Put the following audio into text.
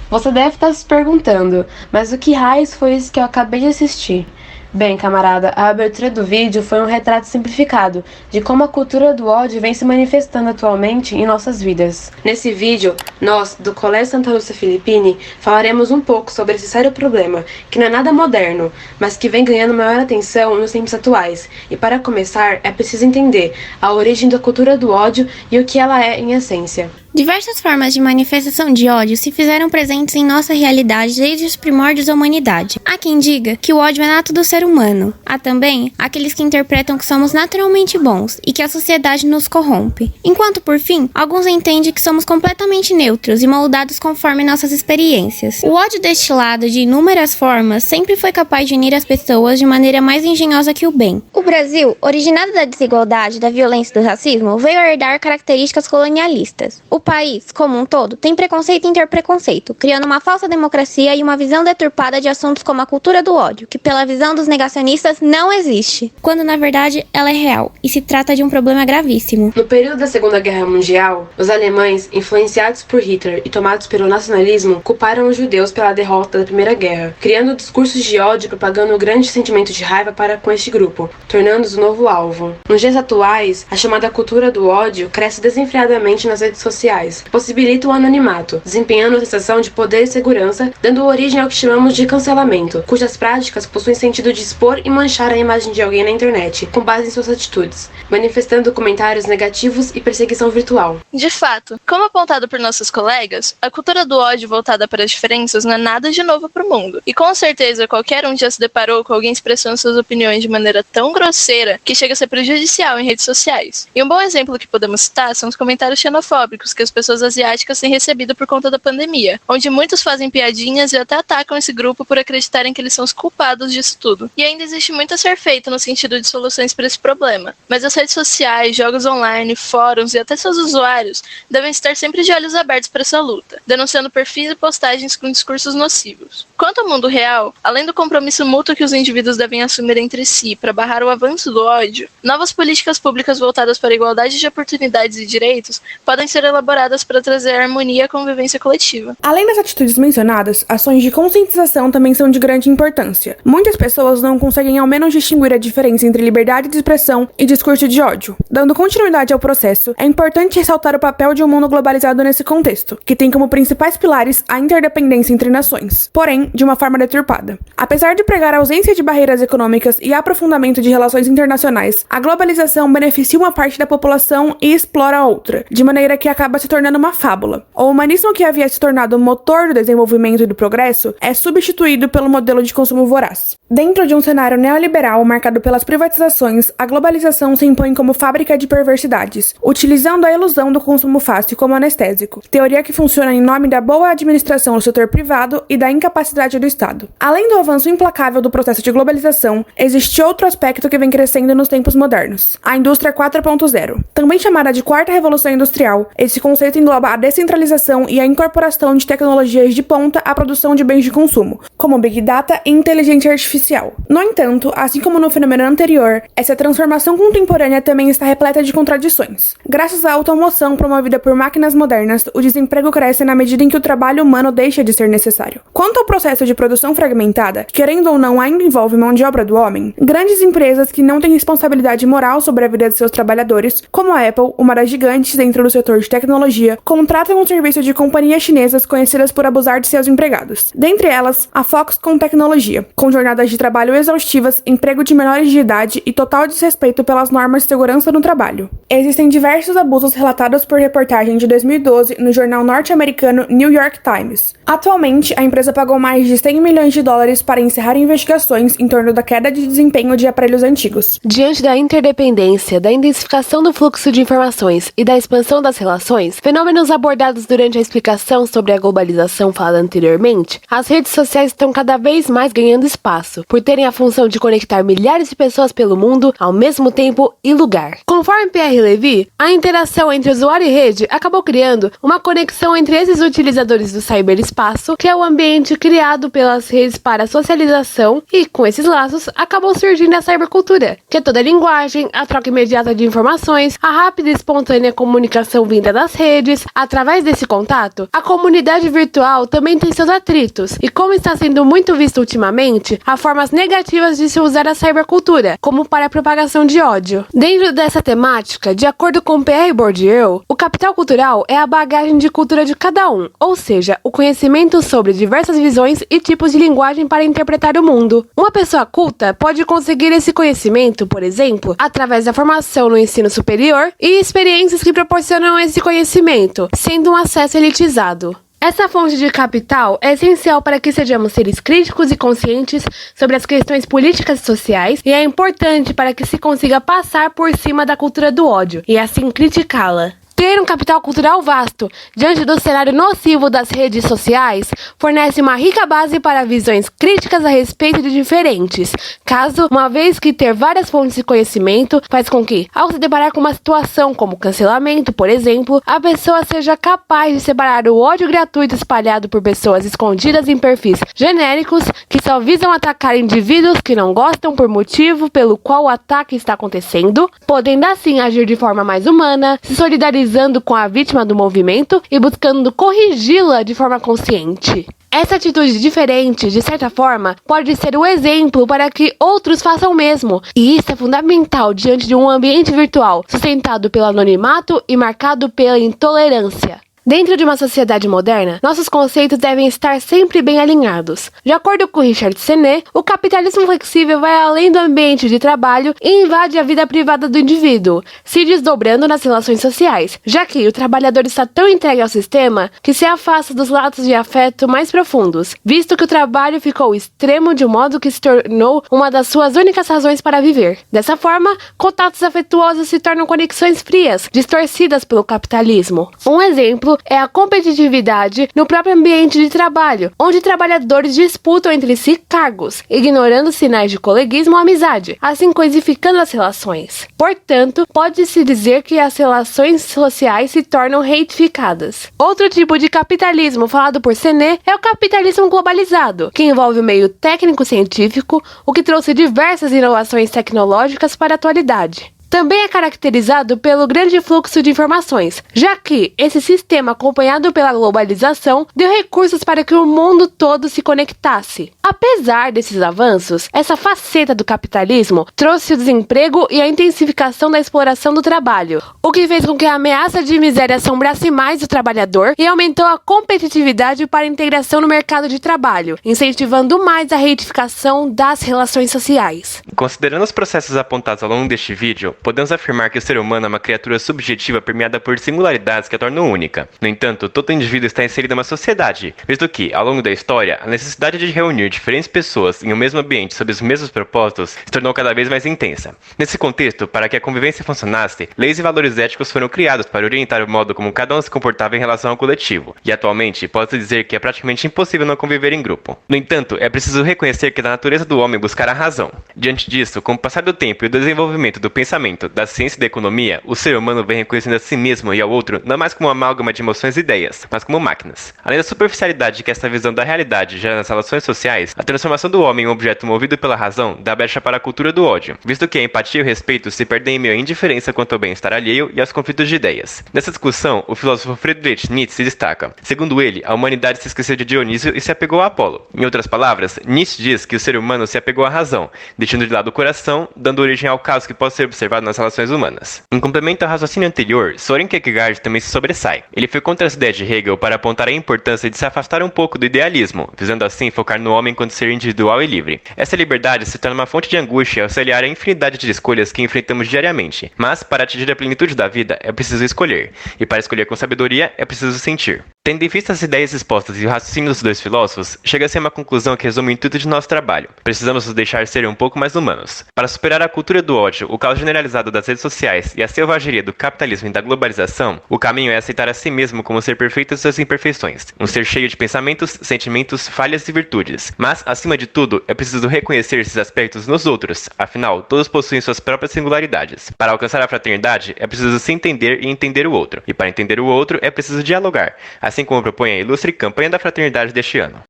Você deve estar se perguntando, mas o que raios foi isso que eu acabei de assistir? Bem, camarada, a abertura do vídeo foi um retrato simplificado de como a cultura do ódio vem se manifestando atualmente em nossas vidas. Nesse vídeo, nós, do Colégio Santa Lúcia Filippini, falaremos um pouco sobre esse sério problema, que não é nada moderno, mas que vem ganhando maior atenção nos tempos atuais. E para começar, é preciso entender a origem da cultura do ódio e o que ela é em essência. Diversas formas de manifestação de ódio se fizeram presentes em nossa realidade desde os primórdios da humanidade. Há quem diga que o ódio é nato do ser humano. Há também aqueles que interpretam que somos naturalmente bons e que a sociedade nos corrompe. Enquanto, por fim, alguns entendem que somos completamente neutros e moldados conforme nossas experiências. O ódio destilado de inúmeras formas sempre foi capaz de unir as pessoas de maneira mais engenhosa que o bem. O Brasil, originado da desigualdade, da violência e do racismo, veio a herdar características colonialistas. O país, como um todo, tem preconceito e interpreconceito, criando uma falsa democracia e uma visão deturpada de assuntos como a cultura do ódio, que pela visão dos negacionistas não existe, quando na verdade ela é real, e se trata de um problema gravíssimo. No período da Segunda Guerra Mundial, os alemães, influenciados por Hitler e tomados pelo nacionalismo, culparam os judeus pela derrota da Primeira Guerra, criando discursos de ódio e propagando um grande sentimento de raiva para com este grupo, tornando-os o novo alvo. Nos dias atuais, a chamada cultura do ódio cresce desenfreadamente nas redes sociais, possibilita o anonimato, desempenhando a sensação de poder e segurança, dando origem ao que chamamos de cancelamento, cujas práticas possuem sentido de expor e manchar a imagem de alguém na internet, com base em suas atitudes, manifestando comentários negativos e perseguição virtual. De fato, como apontado por nossos colegas, a cultura do ódio voltada para as diferenças não é nada de novo para o mundo, e com certeza qualquer um já se deparou com alguém expressando suas opiniões de maneira tão grosseira que chega a ser prejudicial em redes sociais. E um bom exemplo que podemos citar são os comentários xenofóbicos que as pessoas asiáticas têm recebido por conta da pandemia, onde muitos fazem piadinhas e até atacam esse grupo por acreditarem que eles são os culpados disso tudo. E ainda existe muito a ser feito no sentido de soluções para esse problema, mas as redes sociais, jogos online, fóruns e até seus usuários devem estar sempre de olhos abertos para essa luta, denunciando perfis e postagens com discursos nocivos. Quanto ao mundo real, além do compromisso mútuo que os indivíduos devem assumir entre si para barrar o avanço do ódio, novas políticas públicas voltadas para a igualdade de oportunidades e direitos podem ser elaboradas para trazer harmonia à convivência coletiva. Além das atitudes mencionadas, ações de conscientização também são de grande importância. Muitas pessoas não conseguem ao menos distinguir a diferença entre liberdade de expressão e discurso de ódio. Dando continuidade ao processo, é importante ressaltar o papel de um mundo globalizado nesse contexto, que tem como principais pilares a interdependência entre nações, porém, de uma forma deturpada. Apesar de pregar a ausência de barreiras econômicas e aprofundamento de relações internacionais, a globalização beneficia uma parte da população e explora a outra, de maneira que acaba se tornando uma fábula. O humanismo, que havia se tornado o motor do desenvolvimento e do progresso, é substituído pelo modelo de consumo voraz. Dentro de um cenário neoliberal marcado pelas privatizações, a globalização se impõe como fábrica de perversidades, utilizando a ilusão do consumo fácil como anestésico, teoria que funciona em nome da boa administração do setor privado e da incapacidade do Estado. Além do avanço implacável do processo de globalização, existe outro aspecto que vem crescendo nos tempos modernos, a indústria 4.0. Também chamada de quarta revolução industrial, esse conceito engloba a descentralização e a incorporação de tecnologias de ponta à produção de bens de consumo, como Big Data e inteligência artificial. No entanto, assim como no fenômeno anterior, essa transformação contemporânea também está repleta de contradições. Graças à automoção promovida por máquinas modernas, o desemprego cresce na medida em que o trabalho humano deixa de ser necessário. Quanto ao processo de produção fragmentada, que querendo ou não ainda envolve mão de obra do homem, grandes empresas que não têm responsabilidade moral sobre a vida de seus trabalhadores, como a Apple, uma das gigantes dentro do setor de tecnologia, contratam um serviço de companhias chinesas conhecidas por abusar de seus empregados. Dentre elas, a Foxconn Tecnologia, com jornadas de trabalho exaustivas, emprego de menores de idade e total desrespeito pelas normas de segurança no trabalho. Existem diversos abusos relatados por reportagem de 2012 no jornal norte-americano New York Times. Atualmente, a empresa pagou mais de 100 milhões de dólares para encerrar investigações em torno da queda de desempenho de aparelhos antigos. Diante da interdependência, da intensificação do fluxo de informações e da expansão das relações, fenômenos abordados durante a explicação sobre a globalização falada anteriormente, as redes sociais estão cada vez mais ganhando espaço, por terem a função de conectar milhares de pessoas pelo mundo ao mesmo tempo e lugar. Conforme Pierre Levy, a interação entre usuário e rede acabou criando uma conexão entre esses utilizadores do cyberespaço, que é o ambiente criado pelas redes para a socialização, e com esses laços acabou surgindo a cybercultura, que é toda a linguagem, a troca imediata de informações, a rápida e espontânea comunicação vinda das redes. Através desse contato, a comunidade virtual também tem seus atritos, e como está sendo muito visto ultimamente, há formas negativas de se usar a cybercultura, como para a propagação de ódio. Dentro dessa temática, de acordo com Pierre Bourdieu, o capital cultural é a bagagem de cultura de cada um, ou seja, o conhecimento sobre diversas visões e tipos de linguagem para interpretar o mundo. Uma pessoa culta pode conseguir esse conhecimento, por exemplo, através da formação no ensino superior e experiências que proporcionam esse conhecimento, sendo um acesso elitizado. Essa fonte de capital é essencial para que sejamos seres críticos e conscientes sobre as questões políticas e sociais, e é importante para que se consiga passar por cima da cultura do ódio e assim criticá-la. Ter um capital cultural vasto, diante do cenário nocivo das redes sociais, fornece uma rica base para visões críticas a respeito de diferentes casos, uma vez que ter várias fontes de conhecimento faz com que, ao se deparar com uma situação como cancelamento, por exemplo, a pessoa seja capaz de separar o ódio gratuito espalhado por pessoas escondidas em perfis genéricos que só visam atacar indivíduos que não gostam por motivo pelo qual o ataque está acontecendo, podendo assim agir de forma mais humana, se solidarizando com a vítima do movimento e buscando corrigi-la de forma consciente. Essa atitude diferente, de certa forma, pode ser um exemplo para que outros façam o mesmo, e isso é fundamental diante de um ambiente virtual sustentado pelo anonimato e marcado pela intolerância. Dentro de uma sociedade moderna, nossos conceitos devem estar sempre bem alinhados. De acordo com Richard Sennett, o capitalismo flexível vai além do ambiente de trabalho e invade a vida privada do indivíduo, se desdobrando nas relações sociais, já que o trabalhador está tão entregue ao sistema que se afasta dos laços de afeto mais profundos, visto que o trabalho ficou extremo de um modo que se tornou uma das suas únicas razões para viver. Dessa forma, contatos afetuosos se tornam conexões frias, distorcidas pelo capitalismo. Um exemplo é a competitividade no próprio ambiente de trabalho, onde trabalhadores disputam entre si cargos, ignorando sinais de coleguismo ou amizade, assim coisificando as relações. Portanto, pode-se dizer que as relações sociais se tornam reitificadas. Outro tipo de capitalismo falado por Sennett é o capitalismo globalizado, que envolve o meio técnico-científico, o que trouxe diversas inovações tecnológicas para a atualidade. Também é caracterizado pelo grande fluxo de informações, já que esse sistema, acompanhado pela globalização, deu recursos para que o mundo todo se conectasse. Apesar desses avanços, essa faceta do capitalismo trouxe o desemprego e a intensificação da exploração do trabalho, o que fez com que a ameaça de miséria assombrasse mais o trabalhador e aumentou a competitividade para a integração no mercado de trabalho, incentivando mais a reitificação das relações sociais. Considerando os processos apontados ao longo deste vídeo, podemos afirmar que o ser humano é uma criatura subjetiva permeada por singularidades que a tornam única. No entanto, todo indivíduo está inserido em uma sociedade, visto que, ao longo da história, a necessidade de reunir diferentes pessoas em um mesmo ambiente sob os mesmos propósitos se tornou cada vez mais intensa. Nesse contexto, para que a convivência funcionasse, leis e valores éticos foram criados para orientar o modo como cada um se comportava em relação ao coletivo, e atualmente pode-se dizer que é praticamente impossível não conviver em grupo. No entanto, é preciso reconhecer que é da natureza do homem buscar a razão. Diante disso, com o passar do tempo e o desenvolvimento do pensamento, da ciência e da economia, o ser humano vem reconhecendo a si mesmo e ao outro não mais como uma amálgama de emoções e ideias, mas como máquinas. Além da superficialidade que esta visão da realidade gera nas relações sociais, a transformação do homem em um objeto movido pela razão dá brecha para a cultura do ódio, visto que a empatia e o respeito se perdem em meio à indiferença quanto ao bem-estar alheio e aos conflitos de ideias. Nessa discussão, o filósofo Friedrich Nietzsche se destaca. Segundo ele, a humanidade se esqueceu de Dionísio e se apegou a Apolo. Em outras palavras, Nietzsche diz que o ser humano se apegou à razão, deixando de lado o coração, dando origem ao caos que pode ser observado nas relações humanas. Em complemento ao raciocínio anterior, Soren Kierkegaard também se sobressai. Ele foi contra as ideias de Hegel para apontar a importância de se afastar um pouco do idealismo, visando assim focar no homem enquanto ser individual e livre. Essa liberdade se torna uma fonte de angústia ao se aliar à infinidade de escolhas que enfrentamos diariamente, mas para atingir a plenitude da vida é preciso escolher, e para escolher com sabedoria é preciso sentir. Tendo em vista as ideias expostas e o raciocínio dos dois filósofos, chega-se a uma conclusão que resume o intuito de nosso trabalho. Precisamos nos deixar ser um pouco mais humanos. Para superar a cultura do ódio, o caos generalizado das redes sociais e a selvageria do capitalismo e da globalização, o caminho é aceitar a si mesmo como ser perfeito e suas imperfeições. Um ser cheio de pensamentos, sentimentos, falhas e virtudes. Mas, acima de tudo, é preciso reconhecer esses aspectos nos outros. Afinal, todos possuem suas próprias singularidades. Para alcançar a fraternidade, é preciso se entender e entender o outro. E para entender o outro, é preciso dialogar. Assim como propõe a ilustre campanha da fraternidade deste ano.